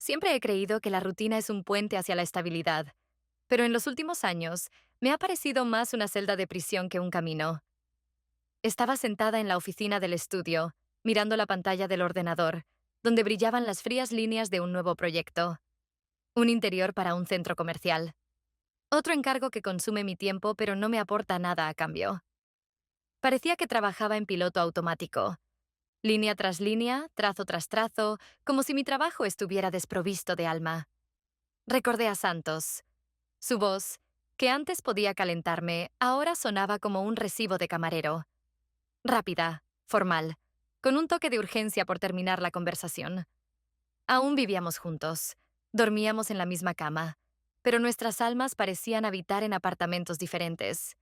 Siempre he creído que la rutina es un puente hacia la estabilidad, pero en los últimos años me ha parecido más una celda de prisión que un camino. Estaba sentada en la oficina del estudio, mirando la pantalla del ordenador, donde brillaban las frías líneas de un nuevo proyecto. Un interior para un centro comercial. Otro encargo que consume mi tiempo pero no me aporta nada a cambio. Parecía que trabajaba en piloto automático. Línea tras línea, trazo tras trazo, como si mi trabajo estuviera desprovisto de alma. Recordé a Santos. Su voz, que antes podía calentarme, ahora sonaba como un recibo de camarero. Rápida, formal, con un toque de urgencia por terminar la conversación. Aún vivíamos juntos, dormíamos en la misma cama, pero nuestras almas parecían habitar en apartamentos diferentes.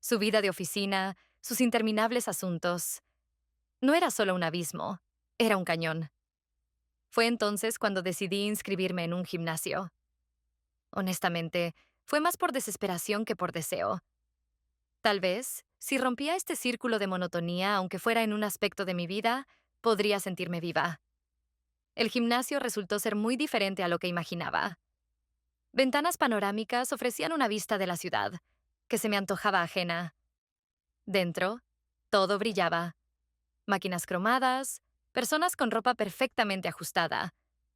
Su vida de oficina, sus interminables asuntos. No era solo un abismo, era un cañón. Fue entonces cuando decidí inscribirme en un gimnasio. Honestamente, fue más por desesperación que por deseo. Tal vez, si rompía este círculo de monotonía, aunque fuera en un aspecto de mi vida, podría sentirme viva. El gimnasio resultó ser muy diferente a lo que imaginaba. Ventanas panorámicas ofrecían una vista de la ciudad, que se me antojaba ajena. Dentro, todo brillaba. Máquinas cromadas, personas con ropa perfectamente ajustada,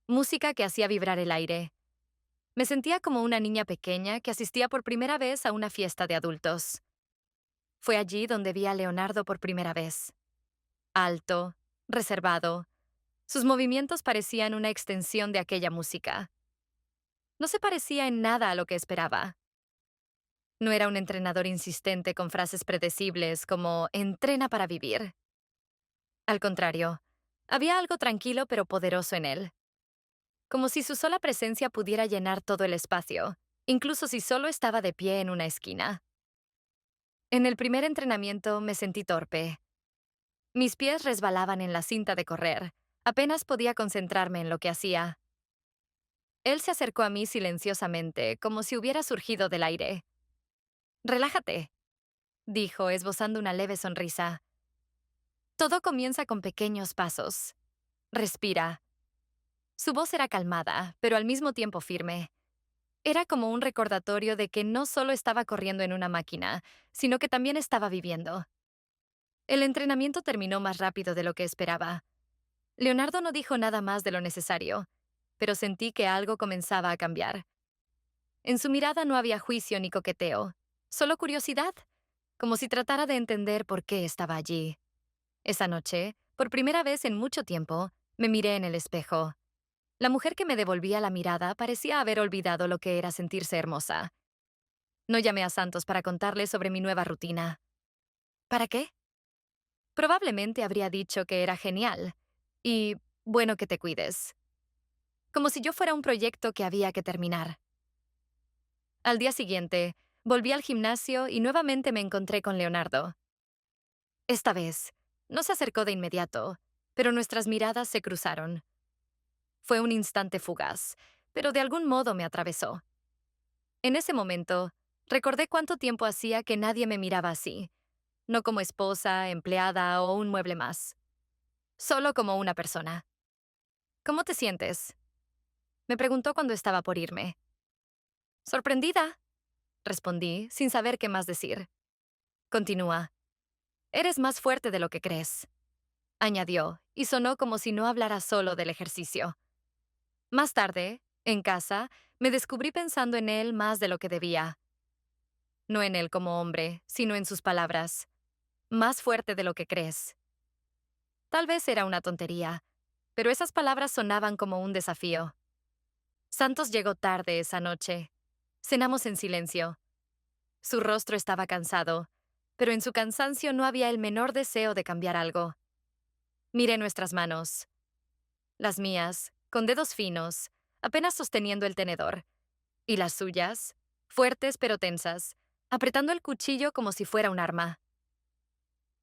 música que hacía vibrar el aire. Me sentía como una niña pequeña que asistía por primera vez a una fiesta de adultos. Fue allí donde vi a Leonardo por primera vez. Alto, reservado. Sus movimientos parecían una extensión de aquella música. No se parecía en nada a lo que esperaba. No era un entrenador insistente con frases predecibles como «entrena para vivir». Al contrario, había algo tranquilo pero poderoso en él. Como si su sola presencia pudiera llenar todo el espacio, incluso si solo estaba de pie en una esquina. En el primer entrenamiento me sentí torpe. Mis pies resbalaban en la cinta de correr. Apenas podía concentrarme en lo que hacía. Él se acercó a mí silenciosamente, como si hubiera surgido del aire. «Relájate», dijo, esbozando una leve sonrisa. «Todo comienza con pequeños pasos. Respira». Su voz era calmada, pero al mismo tiempo firme. Era como un recordatorio de que no solo estaba corriendo en una máquina, sino que también estaba viviendo. El entrenamiento terminó más rápido de lo que esperaba. Leonardo no dijo nada más de lo necesario, pero sentí que algo comenzaba a cambiar. En su mirada no había juicio ni coqueteo, solo curiosidad, como si tratara de entender por qué estaba allí. Esa noche, por primera vez en mucho tiempo, me miré en el espejo. La mujer que me devolvía la mirada parecía haber olvidado lo que era sentirse hermosa. No llamé a Santos para contarle sobre mi nueva rutina. ¿Para qué? Probablemente habría dicho que era genial y bueno que te cuides. Como si yo fuera un proyecto que había que terminar. Al día siguiente, volví al gimnasio y nuevamente me encontré con Leonardo. Esta vez, no se acercó de inmediato, pero nuestras miradas se cruzaron. Fue un instante fugaz, pero de algún modo me atravesó. En ese momento, recordé cuánto tiempo hacía que nadie me miraba así, no como esposa, empleada o un mueble más, solo como una persona. ¿Cómo te sientes?, me preguntó cuando estaba por irme. Sorprendida, respondí, sin saber qué más decir. Continúa. Eres más fuerte de lo que crees, añadió, y sonó como si no hablara solo del ejercicio. Más tarde, en casa, me descubrí pensando en él más de lo que debía. No en él como hombre, sino en sus palabras. Más fuerte de lo que crees. Tal vez era una tontería, pero esas palabras sonaban como un desafío. Santos llegó tarde esa noche. Cenamos en silencio. Su rostro estaba cansado, pero en su cansancio no había el menor deseo de cambiar algo. Miré nuestras manos. Las mías, con dedos finos, apenas sosteniendo el tenedor. Y las suyas, fuertes pero tensas, apretando el cuchillo como si fuera un arma.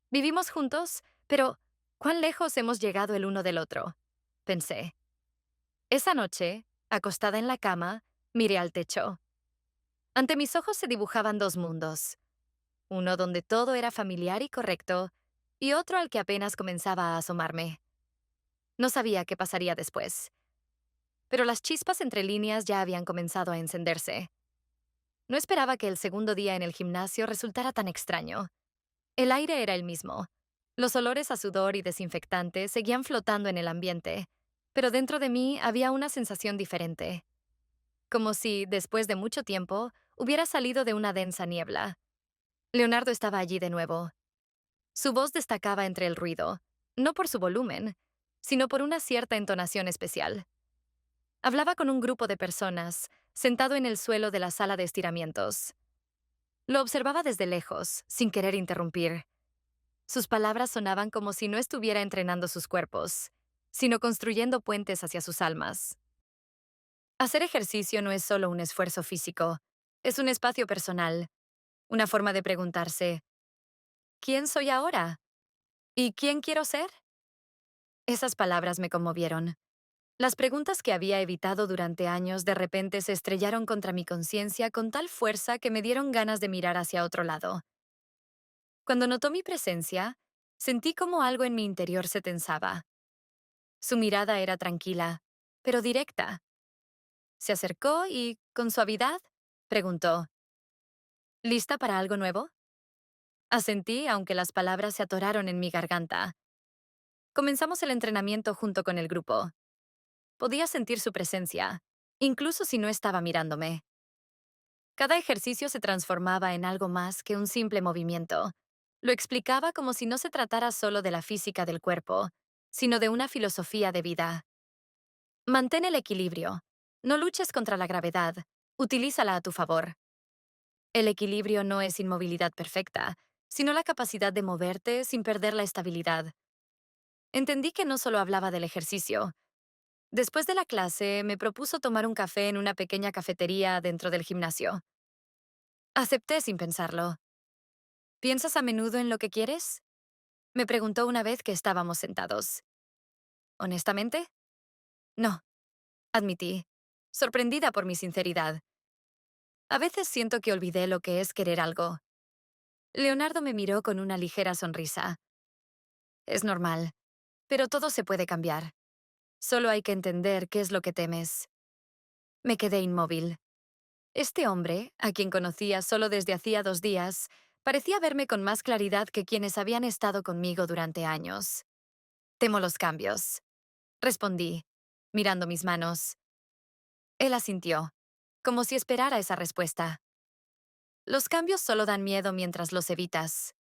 Vivimos juntos, pero ¿cuán lejos hemos llegado el uno del otro?, pensé. Esa noche, acostada en la cama, miré al techo. Ante mis ojos se dibujaban dos mundos. Uno donde todo era familiar y correcto, y otro al que apenas comenzaba a asomarme. No sabía qué pasaría después. pero las chispas entre líneas ya habían comenzado a encenderse. No esperaba que el segundo día en el gimnasio resultara tan extraño. El aire era el mismo. Los olores a sudor y desinfectante seguían flotando en el ambiente, pero dentro de mí había una sensación diferente, como si, después de mucho tiempo, hubiera salido de una densa niebla. Leonardo estaba allí de nuevo. Su voz destacaba entre el ruido, no por su volumen, sino por una cierta entonación especial. Hablaba con un grupo de personas, sentado en el suelo de la sala de estiramientos. Lo observaba desde lejos, sin querer interrumpir. Sus palabras sonaban como si no estuviera entrenando sus cuerpos, sino construyendo puentes hacia sus almas. Hacer ejercicio no es solo un esfuerzo físico, es un espacio personal, una forma de preguntarse, ¿quién soy ahora? ¿Y quién quiero ser? Esas palabras me conmovieron. Las preguntas que había evitado durante años de repente se estrellaron contra mi conciencia con tal fuerza que me dieron ganas de mirar hacia otro lado. Cuando notó mi presencia, sentí como algo en mi interior se tensaba. Su mirada era tranquila, pero directa. Se acercó y, con suavidad, preguntó, ¿lista para algo nuevo? Asentí, aunque las palabras se atoraron en mi garganta. Comenzamos el entrenamiento junto con el grupo. Podía sentir su presencia, incluso si no estaba mirándome. Cada ejercicio se transformaba en algo más que un simple movimiento. Lo explicaba como si no se tratara solo de la física del cuerpo, sino de una filosofía de vida. Mantén el equilibrio. No luches contra la gravedad. Utilízala a tu favor. El equilibrio no es inmovilidad perfecta, sino la capacidad de moverte sin perder la estabilidad. Entendí que no solo hablaba del ejercicio. Después de la clase, me propuso tomar un café en una pequeña cafetería dentro del gimnasio. Acepté sin pensarlo. ¿Piensas a menudo en lo que quieres? Me preguntó una vez que estábamos sentados. ¿Honestamente? No, admití, sorprendida por mi sinceridad. A veces siento que olvidé lo que es querer algo. Leonardo me miró con una ligera sonrisa. Es normal, pero todo se puede cambiar. Solo hay que entender qué es lo que temes. Me quedé inmóvil. Este hombre, a quien conocía solo desde hacía 2 días, parecía verme con más claridad que quienes habían estado conmigo durante años. Temo los cambios, respondí, mirando mis manos. Él asintió, como si esperara esa respuesta. Los cambios solo dan miedo mientras los evitas.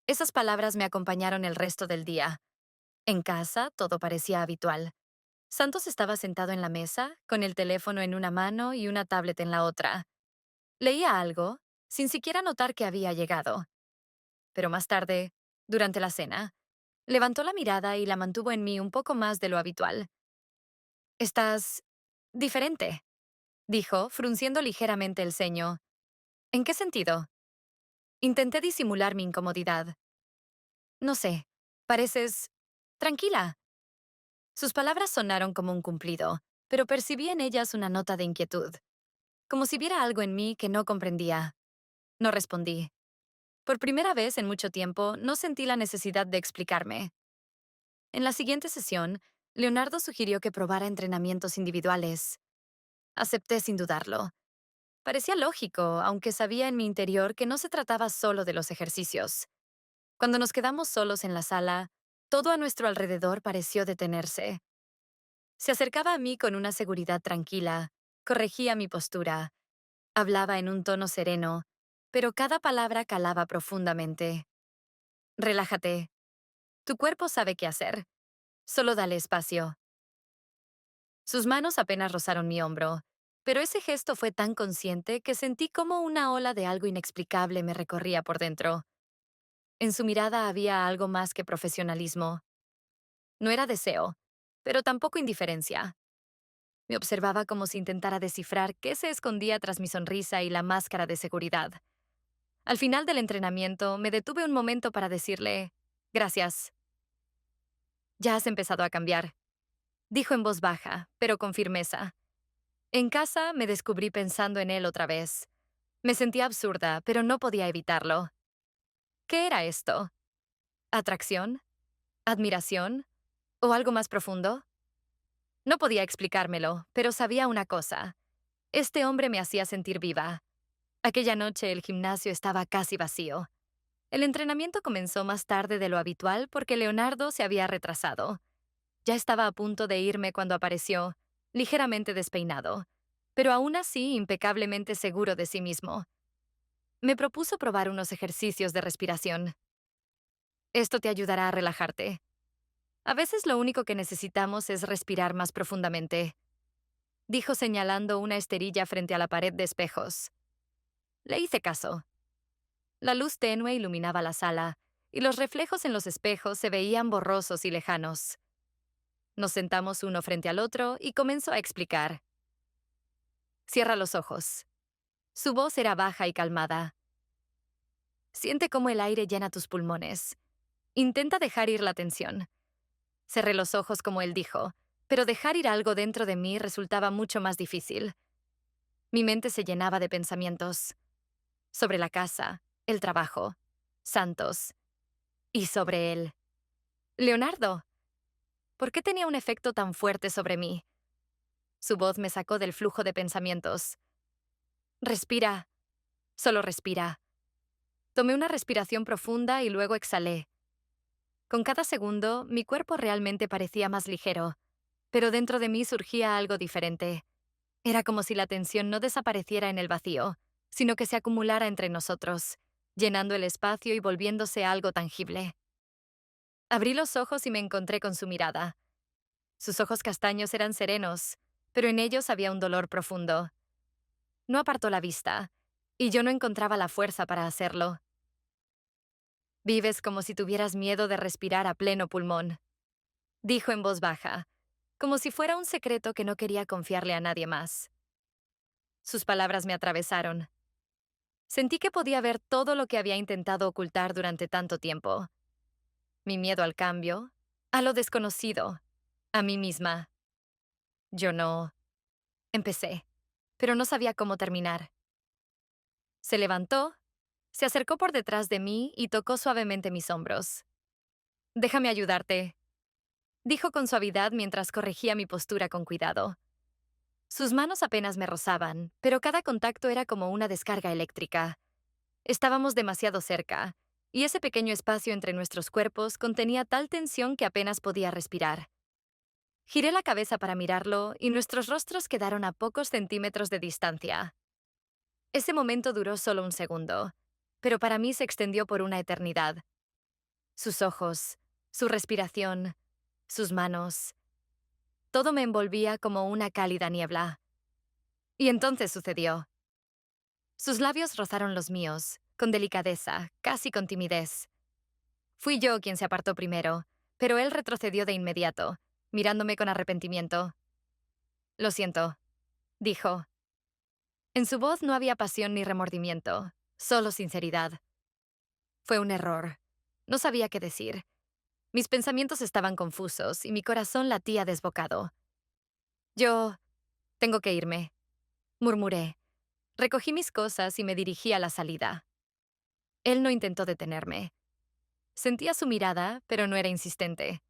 Esas palabras me acompañaron el resto del día. En casa, todo parecía habitual. Santos estaba sentado en la mesa, con el teléfono en una mano y una tablet en la otra. Leía algo, sin siquiera notar que había llegado. Pero más tarde, durante la cena, levantó la mirada y la mantuvo en mí un poco más de lo habitual. Estás diferente, dijo, frunciendo ligeramente el ceño. ¿En qué sentido? Intenté disimular mi incomodidad. No sé, pareces tranquila. Sus palabras sonaron como un cumplido, pero percibí en ellas una nota de inquietud, como si viera algo en mí que no comprendía. No respondí. Por primera vez en mucho tiempo, no sentí la necesidad de explicarme. En la siguiente sesión, Leonardo sugirió que probara entrenamientos individuales. Acepté sin dudarlo. Parecía lógico, aunque sabía en mi interior que no se trataba solo de los ejercicios. Cuando nos quedamos solos en la sala, todo a nuestro alrededor pareció detenerse. Se acercaba a mí con una seguridad tranquila, corregía mi postura, hablaba en un tono sereno, pero cada palabra calaba profundamente. Relájate. Tu cuerpo sabe qué hacer. Solo dale espacio. Sus manos apenas rozaron mi hombro, pero ese gesto fue tan consciente que sentí como una ola de algo inexplicable me recorría por dentro. En su mirada había algo más que profesionalismo. No era deseo, pero tampoco indiferencia. Me observaba como si intentara descifrar qué se escondía tras mi sonrisa y la máscara de seguridad. Al final del entrenamiento, me detuve un momento para decirle, gracias. Ya has empezado a cambiar, dijo en voz baja, pero con firmeza. En casa me descubrí pensando en él otra vez. Me sentía absurda, pero no podía evitarlo. ¿Qué era esto? ¿Atracción? ¿Admiración? ¿O algo más profundo? No podía explicármelo, pero sabía una cosa. Este hombre me hacía sentir viva. Aquella noche el gimnasio estaba casi vacío. El entrenamiento comenzó más tarde de lo habitual porque Leonardo se había retrasado. Ya estaba a punto de irme cuando apareció, ligeramente despeinado, pero aún así impecablemente seguro de sí mismo. Me propuso probar unos ejercicios de respiración. Esto te ayudará a relajarte. A veces lo único que necesitamos es respirar más profundamente, dijo señalando una esterilla frente a la pared de espejos. Le hice caso. La luz tenue iluminaba la sala, y los reflejos en los espejos se veían borrosos y lejanos. Nos sentamos uno frente al otro y comenzó a explicar. Cierra los ojos. Su voz era baja y calmada. Siente cómo el aire llena tus pulmones. Intenta dejar ir la tensión. Cerré los ojos como él dijo, pero dejar ir algo dentro de mí resultaba mucho más difícil. Mi mente se llenaba de pensamientos. Sobre la casa, el trabajo, Santos, y sobre él. Leonardo. ¿Por qué tenía un efecto tan fuerte sobre mí? Su voz me sacó del flujo de pensamientos. Respira. Solo respira. Tomé una respiración profunda y luego exhalé. Con cada segundo, mi cuerpo realmente parecía más ligero, pero dentro de mí surgía algo diferente. Era como si la tensión no desapareciera en el vacío, sino que se acumulara entre nosotros, llenando el espacio y volviéndose algo tangible. Abrí los ojos y me encontré con su mirada. Sus ojos castaños eran serenos, pero en ellos había un dolor profundo. No apartó la vista, y yo no encontraba la fuerza para hacerlo. Vives como si tuvieras miedo de respirar a pleno pulmón, dijo en voz baja, como si fuera un secreto que no quería confiarle a nadie más. Sus palabras me atravesaron. Sentí que podía ver todo lo que había intentado ocultar durante tanto tiempo. Mi miedo al cambio, a lo desconocido, a mí misma. Yo no. Empecé, pero no sabía cómo terminar. Se levantó, se acercó por detrás de mí y tocó suavemente mis hombros. Déjame ayudarte, dijo con suavidad mientras corregía mi postura con cuidado. Sus manos apenas me rozaban, pero cada contacto era como una descarga eléctrica. Estábamos demasiado cerca, y ese pequeño espacio entre nuestros cuerpos contenía tal tensión que apenas podía respirar. Giré la cabeza para mirarlo y nuestros rostros quedaron a pocos centímetros de distancia. Ese momento duró solo un segundo, pero para mí se extendió por una eternidad. Sus ojos, su respiración, sus manos. Todo me envolvía como una cálida niebla. Y entonces sucedió. Sus labios rozaron los míos, con delicadeza, casi con timidez. Fui yo quien se apartó primero, pero él retrocedió de inmediato, mirándome con arrepentimiento. Lo siento, dijo. En su voz no había pasión ni remordimiento, solo sinceridad. Fue un error. No sabía qué decir. Mis pensamientos estaban confusos y mi corazón latía desbocado. Yo... tengo que irme, murmuré. Recogí mis cosas y me dirigí a la salida. Él no intentó detenerme. Sentía su mirada, pero no era insistente.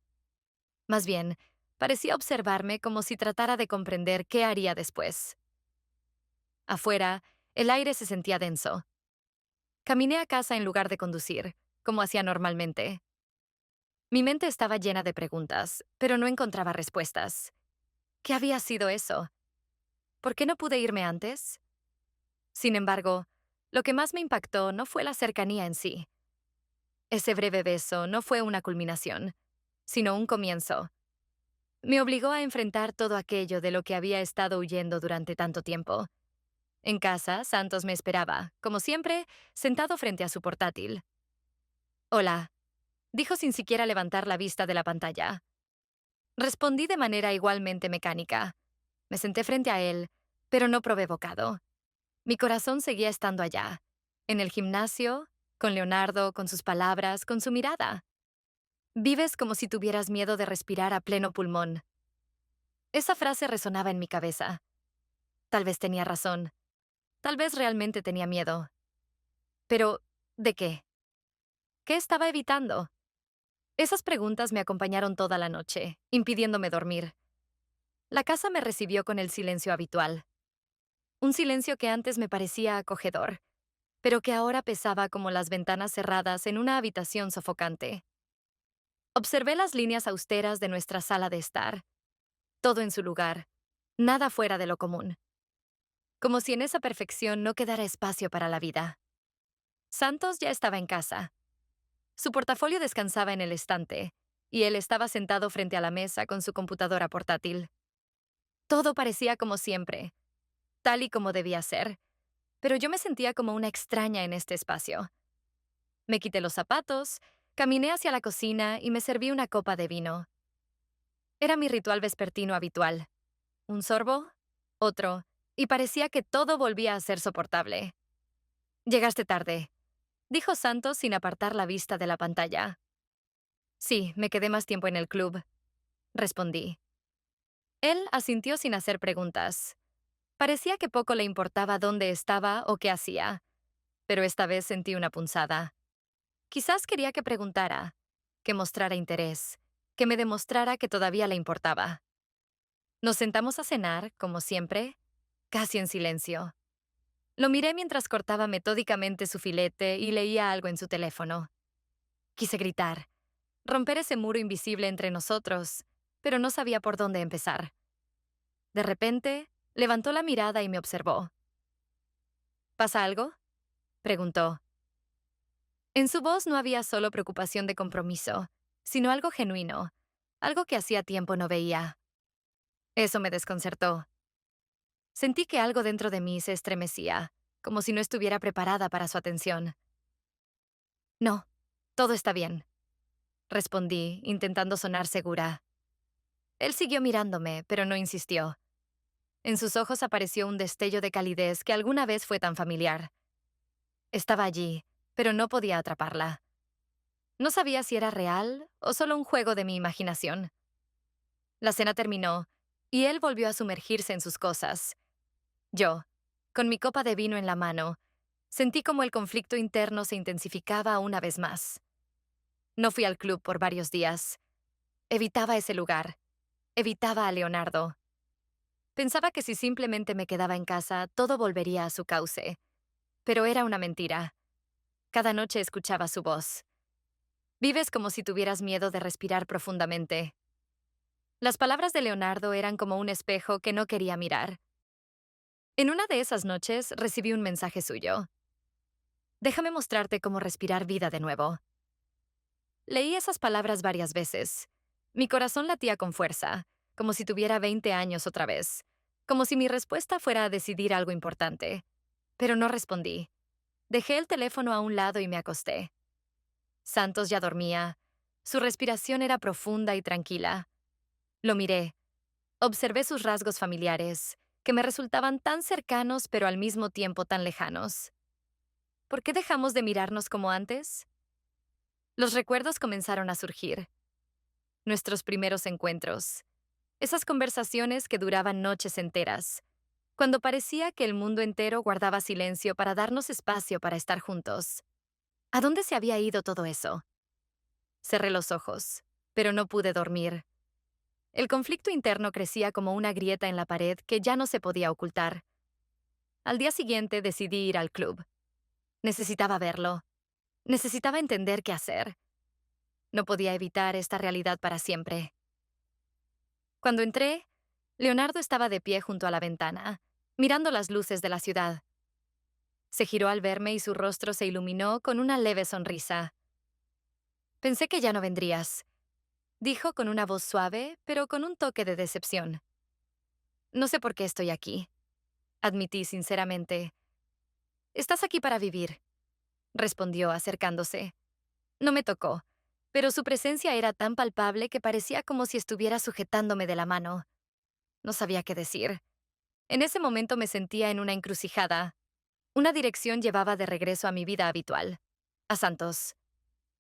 Más bien, parecía observarme como si tratara de comprender qué haría después. Afuera, el aire se sentía denso. Caminé a casa en lugar de conducir, como hacía normalmente. Mi mente estaba llena de preguntas, pero no encontraba respuestas. ¿Qué había sido eso? ¿Por qué no pude irme antes? Sin embargo, lo que más me impactó no fue la cercanía en sí. Ese breve beso no fue una culminación, sino un comienzo. Me obligó a enfrentar todo aquello de lo que había estado huyendo durante tanto tiempo. En casa, Santos me esperaba, como siempre, sentado frente a su portátil. Hola, dijo sin siquiera levantar la vista de la pantalla. Respondí de manera igualmente mecánica. Me senté frente a él, pero no probé bocado. Mi corazón seguía estando allá, en el gimnasio, con Leonardo, con sus palabras, con su mirada. Vives como si tuvieras miedo de respirar a pleno pulmón. Esa frase resonaba en mi cabeza. Tal vez tenía razón. Tal vez realmente tenía miedo. Pero, ¿de qué? ¿Qué estaba evitando? Esas preguntas me acompañaron toda la noche, impidiéndome dormir. La casa me recibió con el silencio habitual, un silencio que antes me parecía acogedor, pero que ahora pesaba como las ventanas cerradas en una habitación sofocante. Observé las líneas austeras de nuestra sala de estar, todo en su lugar, nada fuera de lo común, como si en esa perfección no quedara espacio para la vida. Santos ya estaba en casa. Su portafolio descansaba en el estante, y él estaba sentado frente a la mesa con su computadora portátil. Todo parecía como siempre, tal y como debía ser, pero yo me sentía como una extraña en este espacio. Me quité los zapatos, caminé hacia la cocina y me serví una copa de vino. Era mi ritual vespertino habitual. Un sorbo, otro, y parecía que todo volvía a ser soportable. Llegaste tarde, dijo Santos sin apartar la vista de la pantalla. Sí, me quedé más tiempo en el club, respondí. Él asintió sin hacer preguntas. Parecía que poco le importaba dónde estaba o qué hacía, pero esta vez sentí una punzada. Quizás quería que preguntara, que mostrara interés, que me demostrara que todavía le importaba. Nos sentamos a cenar, como siempre, casi en silencio. Lo miré mientras cortaba metódicamente su filete y leía algo en su teléfono. Quise gritar, romper ese muro invisible entre nosotros, pero no sabía por dónde empezar. De repente, levantó la mirada y me observó. ¿Pasa algo?, preguntó. En su voz no había solo preocupación de compromiso, sino algo genuino, algo que hacía tiempo no veía. Eso me desconcertó. Sentí que algo dentro de mí se estremecía, como si no estuviera preparada para su atención. No, todo está bien, respondí, intentando sonar segura. Él siguió mirándome, pero no insistió. En sus ojos apareció un destello de calidez que alguna vez fue tan familiar. Estaba allí, pero no podía atraparla. No sabía si era real o solo un juego de mi imaginación. La cena terminó, y él volvió a sumergirse en sus cosas. Yo, con mi copa de vino en la mano, sentí como el conflicto interno se intensificaba una vez más. No fui al club por varios días. Evitaba ese lugar. Evitaba a Leonardo. Pensaba que si simplemente me quedaba en casa, todo volvería a su cauce. Pero era una mentira. Cada noche escuchaba su voz. Vives como si tuvieras miedo de respirar profundamente. Las palabras de Leonardo eran como un espejo que no quería mirar. En una de esas noches recibí un mensaje suyo. Déjame mostrarte cómo respirar vida de nuevo. Leí esas palabras varias veces. Mi corazón latía con fuerza, como si tuviera 20 años otra vez, como si mi respuesta fuera a decidir algo importante. Pero no respondí. Dejé el teléfono a un lado y me acosté. Santos ya dormía. Su respiración era profunda y tranquila. Lo miré. Observé sus rasgos familiares, que me resultaban tan cercanos pero al mismo tiempo tan lejanos. ¿Por qué dejamos de mirarnos como antes? Los recuerdos comenzaron a surgir. Nuestros primeros encuentros. Esas conversaciones que duraban noches enteras, cuando parecía que el mundo entero guardaba silencio para darnos espacio para estar juntos. ¿A dónde se había ido todo eso? Cerré los ojos, pero no pude dormir. El conflicto interno crecía como una grieta en la pared que ya no se podía ocultar. Al día siguiente decidí ir al club. Necesitaba verlo. Necesitaba entender qué hacer. No podía evitar esta realidad para siempre. Cuando entré, Leonardo estaba de pie junto a la ventana, mirando las luces de la ciudad. Se giró al verme y su rostro se iluminó con una leve sonrisa. Pensé que ya no vendrías, dijo con una voz suave, pero con un toque de decepción. No sé por qué estoy aquí, admití sinceramente. Estás aquí para vivir, respondió acercándose. No me tocó, pero su presencia era tan palpable que parecía como si estuviera sujetándome de la mano. No sabía qué decir. En ese momento me sentía en una encrucijada. Una dirección llevaba de regreso a mi vida habitual, a Santos.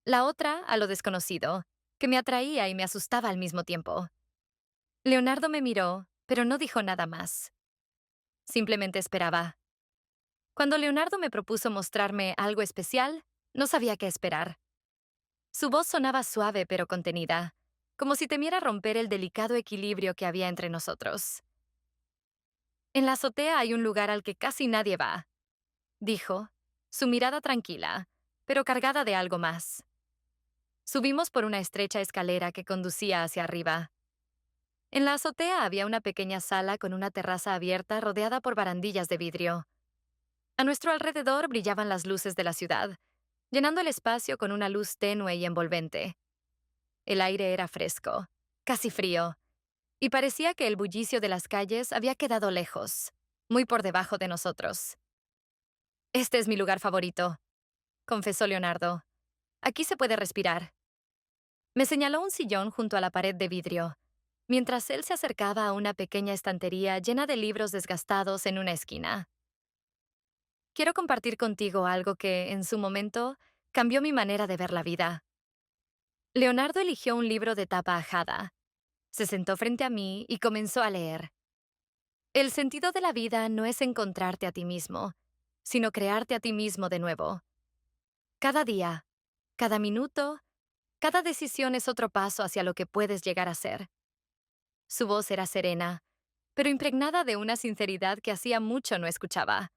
La otra, a lo desconocido, que me atraía y me asustaba al mismo tiempo. Leonardo me miró, pero no dijo nada más. Simplemente esperaba. Cuando Leonardo me propuso mostrarme algo especial, no sabía qué esperar. Su voz sonaba suave pero contenida, como si temiera romper el delicado equilibrio que había entre nosotros. En la azotea hay un lugar al que casi nadie va, dijo, su mirada tranquila, pero cargada de algo más. Subimos por una estrecha escalera que conducía hacia arriba. En la azotea había una pequeña sala con una terraza abierta rodeada por barandillas de vidrio. A nuestro alrededor brillaban las luces de la ciudad, llenando el espacio con una luz tenue y envolvente. El aire era fresco, casi frío, y parecía que el bullicio de las calles había quedado lejos, muy por debajo de nosotros. Este es mi lugar favorito, confesó Leonardo. Aquí se puede respirar. Me señaló un sillón junto a la pared de vidrio, mientras él se acercaba a una pequeña estantería llena de libros desgastados en una esquina. Quiero compartir contigo algo que, en su momento, cambió mi manera de ver la vida. Leonardo eligió un libro de tapa ajada. Se sentó frente a mí y comenzó a leer. El sentido de la vida no es encontrarte a ti mismo, sino crearte a ti mismo de nuevo. Cada día, cada minuto, cada decisión es otro paso hacia lo que puedes llegar a ser. Su voz era serena, pero impregnada de una sinceridad que hacía mucho no escuchaba.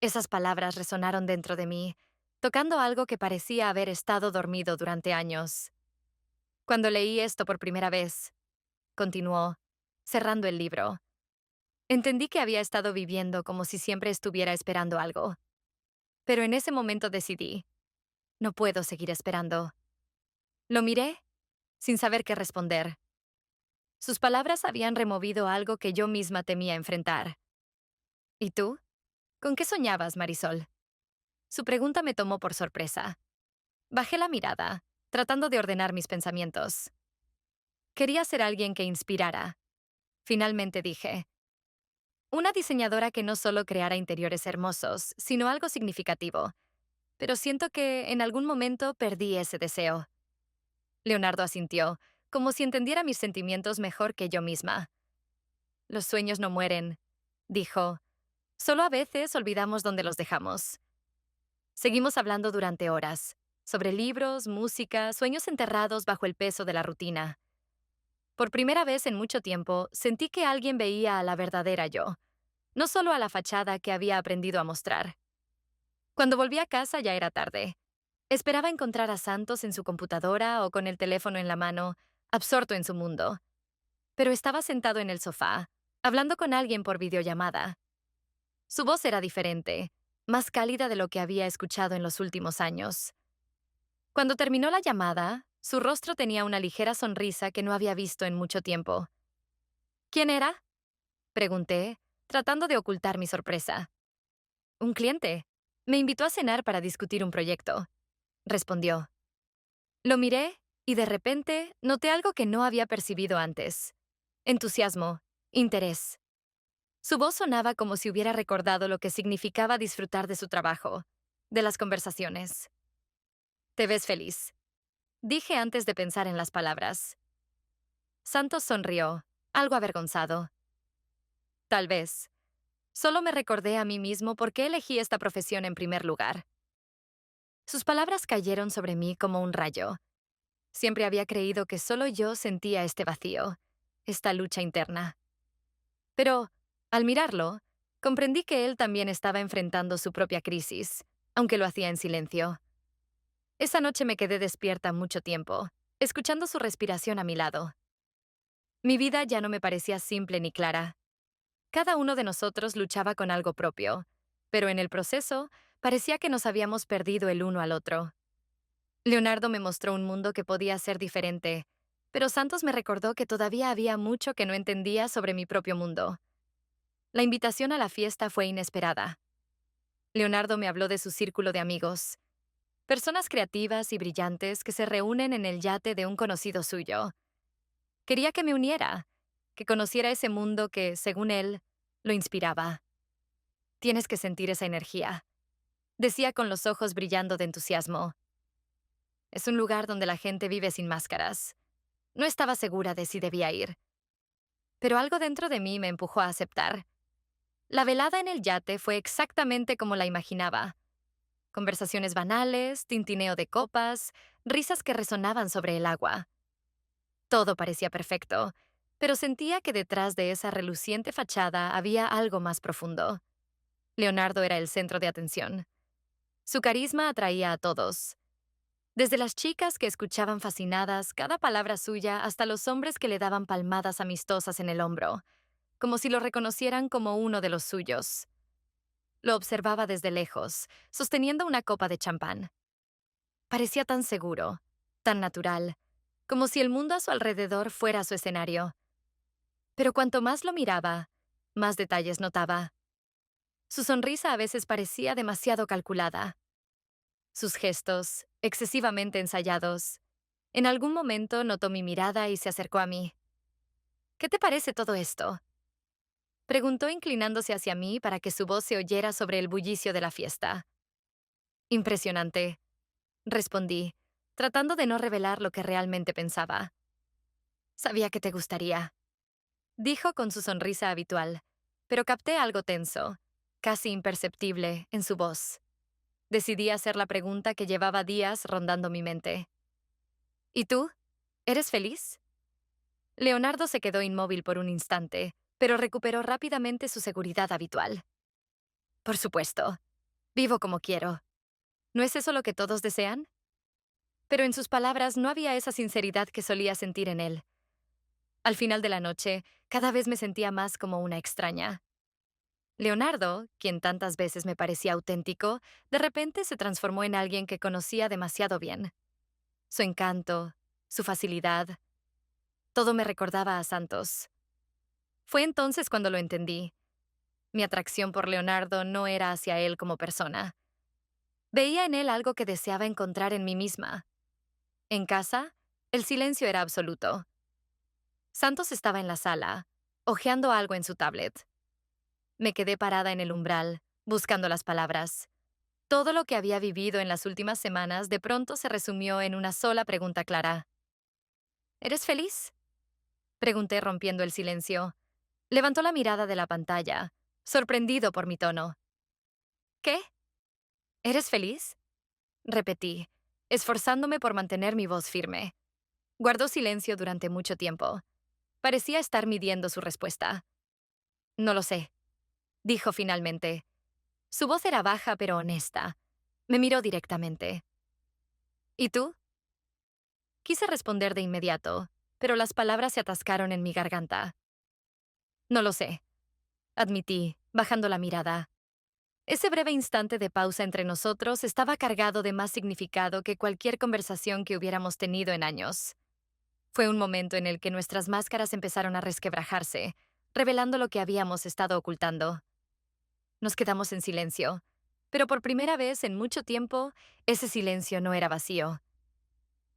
Esas palabras resonaron dentro de mí, tocando algo que parecía haber estado dormido durante años. Cuando leí esto por primera vez, continuó, cerrando el libro, entendí que había estado viviendo como si siempre estuviera esperando algo. Pero en ese momento decidí, no puedo seguir esperando. Lo miré, sin saber qué responder. Sus palabras habían removido algo que yo misma temía enfrentar. ¿Y tú? ¿Con qué soñabas, Marisol? Su pregunta me tomó por sorpresa. Bajé la mirada, tratando de ordenar mis pensamientos. Quería ser alguien que inspirara. Finalmente dije, una diseñadora que no solo creara interiores hermosos, sino algo significativo. Pero siento que en algún momento perdí ese deseo. Leonardo asintió, como si entendiera mis sentimientos mejor que yo misma. Los sueños no mueren, dijo. Solo a veces olvidamos dónde los dejamos. Seguimos hablando durante horas, sobre libros, música, sueños enterrados bajo el peso de la rutina. Por primera vez en mucho tiempo, sentí que alguien veía a la verdadera yo, no solo a la fachada que había aprendido a mostrar. Cuando volví a casa ya era tarde. Esperaba encontrar a Santos en su computadora o con el teléfono en la mano, absorto en su mundo. Pero estaba sentado en el sofá, hablando con alguien por videollamada. Su voz era diferente, más cálida de lo que había escuchado en los últimos años. Cuando terminó la llamada, su rostro tenía una ligera sonrisa que no había visto en mucho tiempo. ¿Quién era? Pregunté, tratando de ocultar mi sorpresa. Un cliente. Me invitó a cenar para discutir un proyecto, respondió. Lo miré y de repente noté algo que no había percibido antes. Entusiasmo, interés. Su voz sonaba como si hubiera recordado lo que significaba disfrutar de su trabajo, de las conversaciones. Te ves feliz, dije antes de pensar en las palabras. Santos sonrió, algo avergonzado. Tal vez. Solo me recordé a mí mismo por qué elegí esta profesión en primer lugar. Sus palabras cayeron sobre mí como un rayo. Siempre había creído que solo yo sentía este vacío, esta lucha interna. Pero, al mirarlo, comprendí que él también estaba enfrentando su propia crisis, aunque lo hacía en silencio. Esa noche me quedé despierta mucho tiempo, escuchando su respiración a mi lado. Mi vida ya no me parecía simple ni clara. Cada uno de nosotros luchaba con algo propio, pero en el proceso parecía que nos habíamos perdido el uno al otro. Leonardo me mostró un mundo que podía ser diferente, pero Santos me recordó que todavía había mucho que no entendía sobre mi propio mundo. La invitación a la fiesta fue inesperada. Leonardo me habló de su círculo de amigos, personas creativas y brillantes que se reúnen en el yate de un conocido suyo. Quería que me uniera, que conociera ese mundo que, según él, lo inspiraba. Tienes que sentir esa energía, decía con los ojos brillando de entusiasmo. Es un lugar donde la gente vive sin máscaras. No estaba segura de si debía ir, pero algo dentro de mí me empujó a aceptar. La velada en el yate fue exactamente como la imaginaba. Conversaciones banales, tintineo de copas, risas que resonaban sobre el agua. Todo parecía perfecto, pero sentía que detrás de esa reluciente fachada había algo más profundo. Leonardo era el centro de atención. Su carisma atraía a todos, desde las chicas que escuchaban fascinadas cada palabra suya hasta los hombres que le daban palmadas amistosas en el hombro, como si lo reconocieran como uno de los suyos. Lo observaba desde lejos, sosteniendo una copa de champán. Parecía tan seguro, tan natural, como si el mundo a su alrededor fuera su escenario. Pero cuanto más lo miraba, más detalles notaba. Su sonrisa a veces parecía demasiado calculada. Sus gestos, excesivamente ensayados. En algún momento notó mi mirada y se acercó a mí. ¿Qué te parece todo esto? Preguntó inclinándose hacia mí para que su voz se oyera sobre el bullicio de la fiesta. Impresionante, respondí, tratando de no revelar lo que realmente pensaba. Sabía que te gustaría, dijo con su sonrisa habitual, pero capté algo tenso, casi imperceptible, en su voz. Decidí hacer la pregunta que llevaba días rondando mi mente. ¿Y tú? ¿Eres feliz? Leonardo se quedó inmóvil por un instante, pero recuperó rápidamente su seguridad habitual. Por supuesto. Vivo como quiero. ¿No es eso lo que todos desean? Pero en sus palabras no había esa sinceridad que solía sentir en él. Al final de la noche, cada vez me sentía más como una extraña. Leonardo, quien tantas veces me parecía auténtico, de repente se transformó en alguien que conocía demasiado bien. Su encanto, su facilidad, todo me recordaba a Santos. Fue entonces cuando lo entendí. Mi atracción por Leonardo no era hacia él como persona. Veía en él algo que deseaba encontrar en mí misma. En casa, el silencio era absoluto. Santos estaba en la sala, hojeando algo en su tablet. Me quedé parada en el umbral, buscando las palabras. Todo lo que había vivido en las últimas semanas de pronto se resumió en una sola pregunta clara. ¿Eres feliz? Pregunté rompiendo el silencio. Levantó la mirada de la pantalla, sorprendido por mi tono. ¿Qué? ¿Eres feliz? Repetí, esforzándome por mantener mi voz firme. Guardó silencio durante mucho tiempo. Parecía estar midiendo su respuesta. No lo sé, dijo finalmente. Su voz era baja pero honesta. Me miró directamente. ¿Y tú? Quise responder de inmediato, pero las palabras se atascaron en mi garganta. No lo sé, admití, bajando la mirada. Ese breve instante de pausa entre nosotros estaba cargado de más significado que cualquier conversación que hubiéramos tenido en años. Fue un momento en el que nuestras máscaras empezaron a resquebrajarse, revelando lo que habíamos estado ocultando. Nos quedamos en silencio, pero por primera vez en mucho tiempo, ese silencio no era vacío.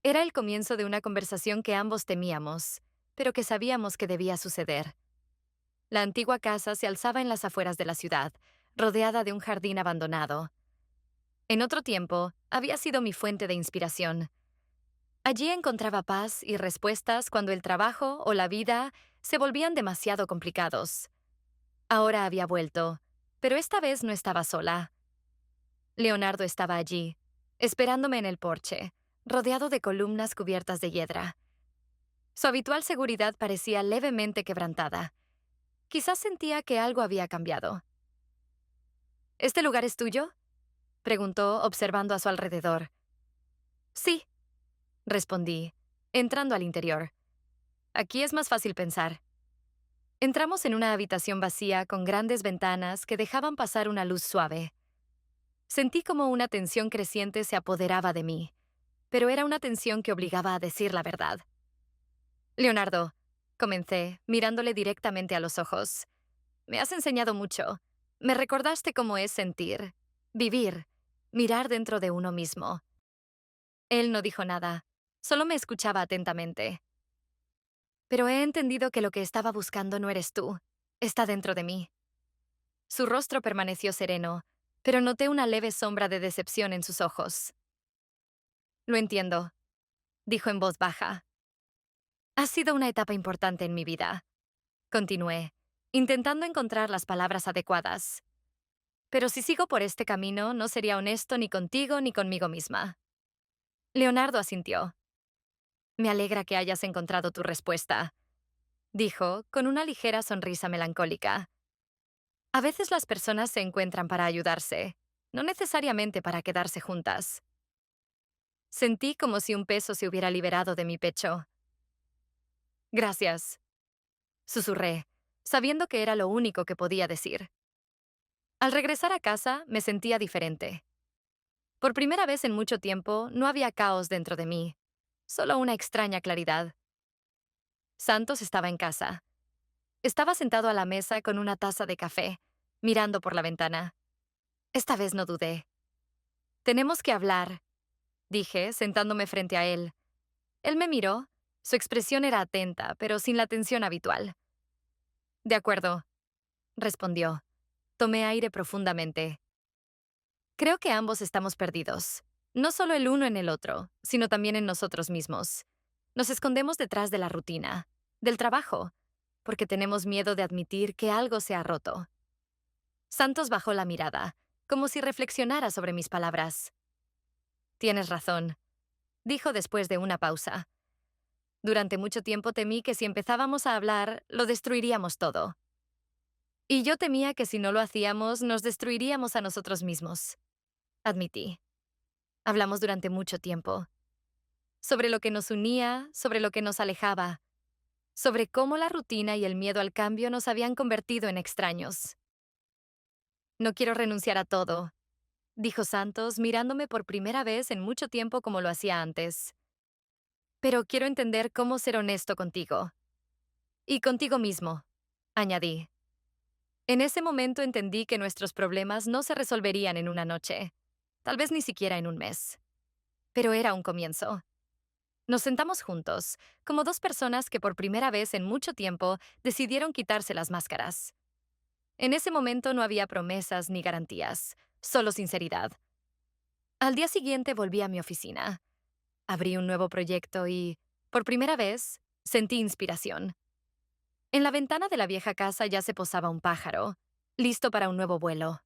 Era el comienzo de una conversación que ambos temíamos, pero que sabíamos que debía suceder. La antigua casa se alzaba en las afueras de la ciudad, rodeada de un jardín abandonado. En otro tiempo, había sido mi fuente de inspiración. Allí encontraba paz y respuestas cuando el trabajo o la vida se volvían demasiado complicados. Ahora había vuelto, pero esta vez no estaba sola. Leonardo estaba allí, esperándome en el porche, rodeado de columnas cubiertas de hiedra. Su habitual seguridad parecía levemente quebrantada. Quizás sentía que algo había cambiado. ¿Este lugar es tuyo? Preguntó, observando a su alrededor. Sí, respondí, entrando al interior. Aquí es más fácil pensar. Entramos en una habitación vacía con grandes ventanas que dejaban pasar una luz suave. Sentí como una tensión creciente se apoderaba de mí, pero era una tensión que obligaba a decir la verdad. Leonardo, comencé, mirándole directamente a los ojos. Me has enseñado mucho. Me recordaste cómo es sentir, vivir, mirar dentro de uno mismo. Él no dijo nada, solo me escuchaba atentamente. Pero he entendido que lo que estaba buscando no eres tú, está dentro de mí. Su rostro permaneció sereno, pero noté una leve sombra de decepción en sus ojos. Lo entiendo, dijo en voz baja. Ha sido una etapa importante en mi vida. Continué, intentando encontrar las palabras adecuadas. Pero si sigo por este camino, no sería honesto ni contigo ni conmigo misma. Leonardo asintió. Me alegra que hayas encontrado tu respuesta, dijo, con una ligera sonrisa melancólica. A veces las personas se encuentran para ayudarse, no necesariamente para quedarse juntas. Sentí como si un peso se hubiera liberado de mi pecho. Gracias, susurré, sabiendo que era lo único que podía decir. Al regresar a casa, me sentía diferente. Por primera vez en mucho tiempo, no había caos dentro de mí, solo una extraña claridad. Santos estaba en casa. Estaba sentado a la mesa con una taza de café, mirando por la ventana. Esta vez no dudé. Tenemos que hablar, dije, sentándome frente a él. Él me miró. Su expresión era atenta, pero sin la tensión habitual. De acuerdo, respondió. Tomé aire profundamente. Creo que ambos estamos perdidos. No solo el uno en el otro, sino también en nosotros mismos. Nos escondemos detrás de la rutina, del trabajo, porque tenemos miedo de admitir que algo se ha roto. Santos bajó la mirada, como si reflexionara sobre mis palabras. Tienes razón, dijo después de una pausa. Durante mucho tiempo temí que si empezábamos a hablar, lo destruiríamos todo. Y yo temía que si no lo hacíamos, nos destruiríamos a nosotros mismos. Admití. Hablamos durante mucho tiempo. Sobre lo que nos unía, sobre lo que nos alejaba, sobre cómo la rutina y el miedo al cambio nos habían convertido en extraños. No quiero renunciar a todo, dijo Santos, mirándome por primera vez en mucho tiempo como lo hacía antes. Pero quiero entender cómo ser honesto contigo. Y contigo mismo, añadí. En ese momento entendí que nuestros problemas no se resolverían en una noche, tal vez ni siquiera en un mes. Pero era un comienzo. Nos sentamos juntos, como dos personas que por primera vez en mucho tiempo decidieron quitarse las máscaras. En ese momento no había promesas ni garantías, solo sinceridad. Al día siguiente volví a mi oficina. Abrí un nuevo proyecto y, por primera vez, sentí inspiración. En la ventana de la vieja casa ya se posaba un pájaro, listo para un nuevo vuelo.